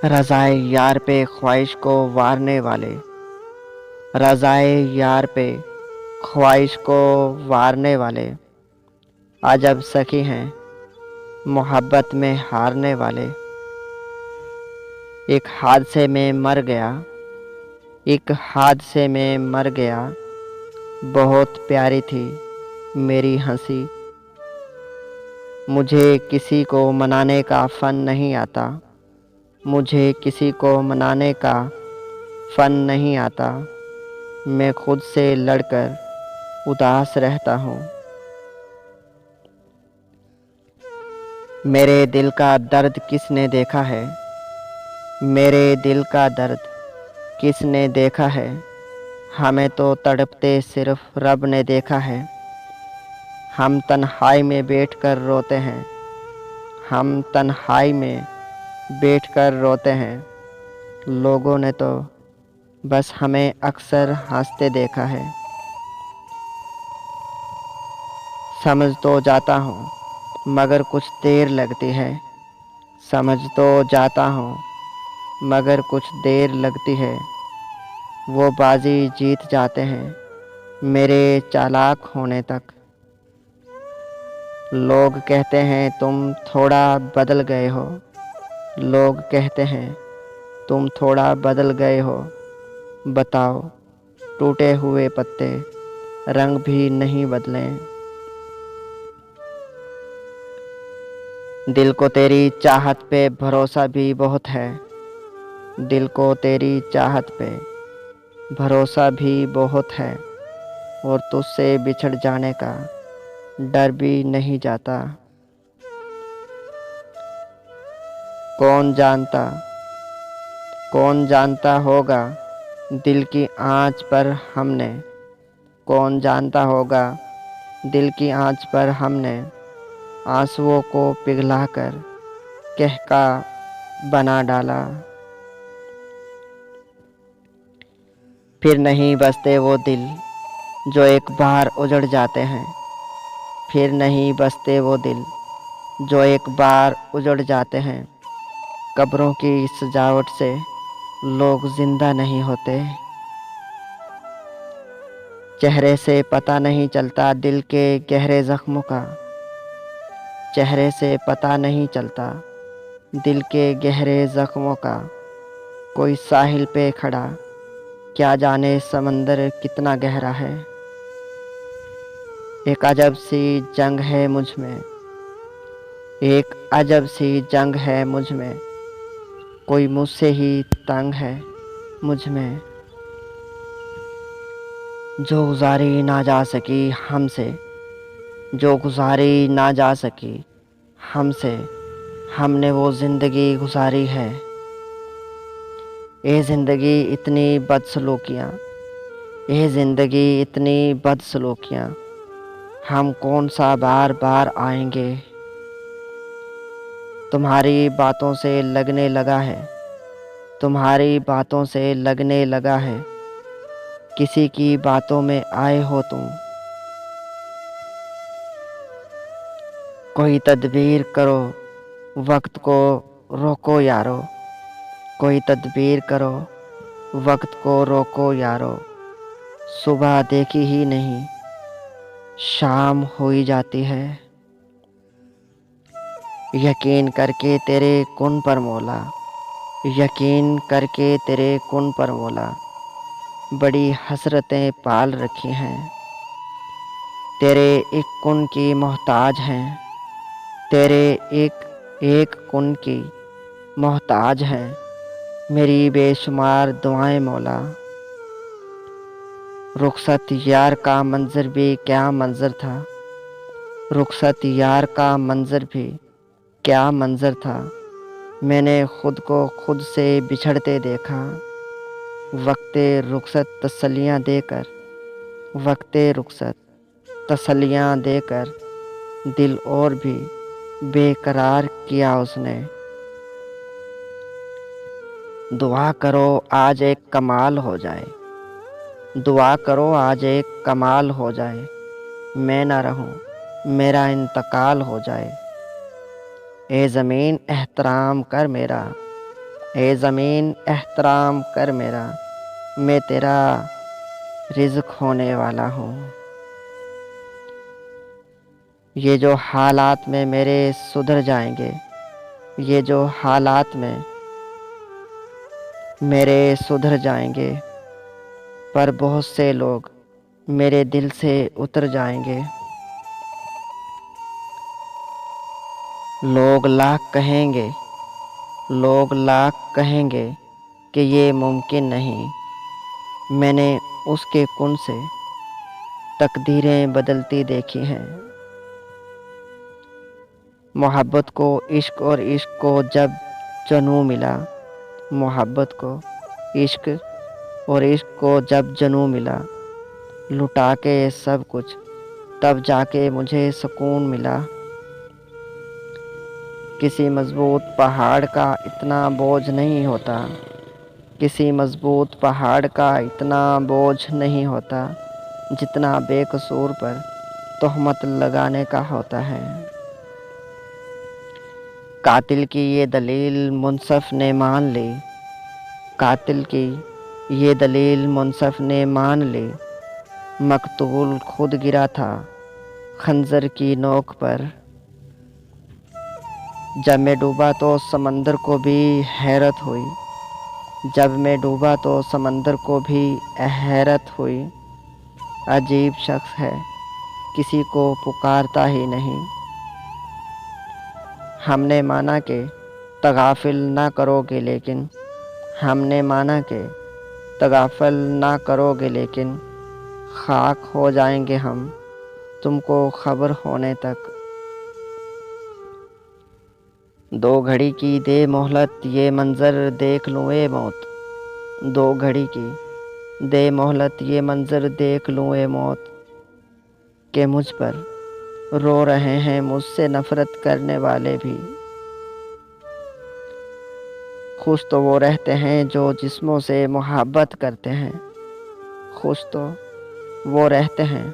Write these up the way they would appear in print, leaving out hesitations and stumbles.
رضائے یار پہ خواہش کو وارنے والے، رضائے یار پہ خواہش کو وارنے والے، عجب سخی ہیں محبت میں ہارنے والے۔ ایک حادثے میں مر گیا، ایک حادثے میں مر گیا، بہت پیاری تھی میری ہنسی۔ مجھے کسی کو منانے کا فن نہیں آتا، مجھے کسی کو منانے کا فن نہیں آتا، میں خود سے لڑ کر اداس رہتا ہوں۔ میرے دل کا درد کس نے دیکھا ہے، میرے دل کا درد کس نے دیکھا ہے، ہمیں تو تڑپتے صرف رب نے دیکھا ہے۔ ہم تنہائی میں بیٹھ کر روتے ہیں، ہم تنہائی میں بیٹھ کر روتے ہیں، لوگوں نے تو بس ہمیں اکثر ہنستے دیکھا ہے۔ سمجھ تو جاتا ہوں مگر کچھ دیر لگتی ہے، سمجھ تو جاتا ہوں مگر کچھ دیر لگتی ہے، وہ بازی جیت جاتے ہیں میرے چالاک ہونے تک۔ لوگ کہتے ہیں تم تھوڑا بدل گئے ہو، لوگ کہتے ہیں تم تھوڑا بدل گئے ہو، بتاؤ ٹوٹے ہوئے پتے رنگ بھی نہیں بدلے۔ دل کو تیری چاہت پہ بھروسہ بھی بہت ہے، دل کو تیری چاہت پہ بھروسہ بھی بہت ہے، اور تجھ سے بچھڑ جانے کا ڈر بھی نہیں جاتا۔ کون جانتا ہوگا دل کی آنچ پر ہم نے، کون جانتا ہوگا دل کی آنچ پر ہم نے آنسوؤں کو پگھلا کر کہکا بنا ڈالا۔ پھر نہیں بستے وہ دل جو ایک بار اجڑ جاتے ہیں، پھر نہیں بستے وہ دل جو ایک بار اجڑ جاتے ہیں، قبروں کی سجاوٹ سے لوگ زندہ نہیں ہوتے۔ چہرے سے پتہ نہیں چلتا دل کے گہرے زخموں کا، چہرے سے پتہ نہیں چلتا دل کے گہرے زخموں کا، کوئی ساحل پہ کھڑا کیا جانے سمندر کتنا گہرا ہے۔ ایک عجب سی جنگ ہے مجھ میں، ایک عجب سی جنگ ہے مجھ میں، کوئی مجھ سے ہی تنگ ہے مجھ میں، جو گزاری نہ جا سکی ہم سے، جو گزاری نہ جا سکی ہم سے، ہم نے وہ زندگی گزاری ہے۔ اے زندگی اتنی بدسلوکیاں، اے زندگی اتنی بدسلوکیاں، ہم کون سا بار بار آئیں گے۔ تمہاری باتوں سے لگنے لگا ہے، تمہاری باتوں سے لگنے لگا ہے، کسی کی باتوں میں آئے ہو تم۔ کوئی تدبیر کرو وقت کو روکو یارو، کوئی تدبیر کرو وقت کو روکو یارو، صبح دیکھی ہی نہیں شام ہوئی جاتی ہے۔ یقین کر کے تیرے کن پر مولا، یقین کر کے تیرے کن پر مولا، بڑی حسرتیں پال رکھی ہیں، تیرے ایک کن کی محتاج ہیں، تیرے ایک کن کی محتاج ہیں، میری بے شمار دعائیں مولا۔ رخصت یار کا منظر بھی کیا منظر تھا، رخصت یار کا منظر بھی کیا منظر تھا، میں نے خود کو خود سے بچھڑتے دیکھا، وقت رخصت تسلیاں دے کر، وقت رخصت تسلیاں دے کر دل اور بھی بے قرار کیا اس نے۔ دعا کرو آج ایک کمال ہو جائے، دعا کرو آج ایک کمال ہو جائے، میں نہ رہوں میرا انتقال ہو جائے۔ اے زمین احترام کر میرا، اے زمین احترام کر میرا، میں تیرا رزق ہونے والا ہوں۔ یہ جو حالات میں میرے سدھر جائیں گے، یہ جو حالات میں میرے سدھر جائیں گے، پر بہت سے لوگ میرے دل سے اتر جائیں گے۔ لوگ لاکھ کہیں گے کہ یہ ممکن نہیں۔ میں نے اس کے کن سے تقدیریں بدلتی دیکھی ہیں۔ محبت کو عشق اور عشق کو جب جنوں ملا، محبت کو عشق اور عشق کو جب جنوں ملا، لٹا کے سب کچھ تب جا کے مجھے سکون ملا۔ کسی مضبوط پہاڑ کا اتنا بوجھ نہیں ہوتا، کسی مضبوط پہاڑ کا اتنا بوجھ نہیں ہوتا جتنا بے قصور پر تہمت لگانے کا ہوتا ہے۔ قاتل کی یہ دلیل منصف نے مان لی، قاتل کی یہ دلیل منصف نے مان لی، مقتول خود گرا تھا خنجر کی نوک پر۔ جب میں ڈوبا تو سمندر کو بھی حیرت ہوئی، جب میں ڈوبا تو سمندر کو بھی حیرت ہوئی۔ عجیب شخص ہے، کسی کو پکارتا ہی نہیں۔ ہم نے مانا کہ تغافل نہ کرو گے، لیکن ہم نے مانا کہ تغافل نہ کرو گے، لیکن خاک ہو جائیں گے ہم تم کو خبر ہونے تک۔ دو گھڑی کی دے مہلت، یہ منظر دیکھ لوں اے موت، دو گھڑی کی دے مہلت، یہ منظر دیکھ لوں اے موت، کہ مجھ پر رو رہے ہیں مجھ سے نفرت کرنے والے بھی۔ خوش تو وہ رہتے ہیں جو جسموں سے محبت کرتے ہیں، خوش تو وہ رہتے ہیں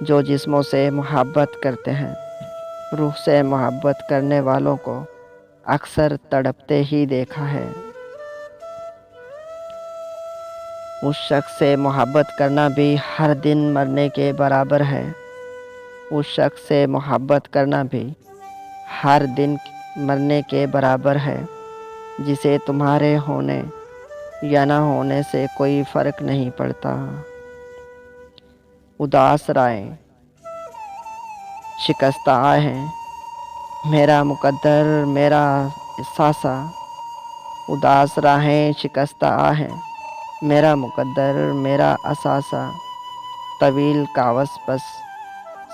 جو جسموں سے محبت کرتے ہیں، روح سے محبت کرنے والوں کو اکثر تڑپتے ہی دیکھا ہے۔ اس شخص سے محبت کرنا بھی ہر دن مرنے کے برابر ہے، اس شخص سے محبت کرنا بھی ہر دن مرنے کے برابر ہے، جسے تمہارے ہونے یا نہ ہونے سے کوئی فرق نہیں پڑتا۔ اداس رائیں شکستہ آہیں، میرا مقدر میرا اثاثہ، اداس راہیں شکستہ آہیں، میرا مقدر میرا اثاثہ، طویل کاوس بس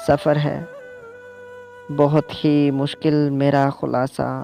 سفر ہے، بہت ہی مشکل میرا خلاصہ۔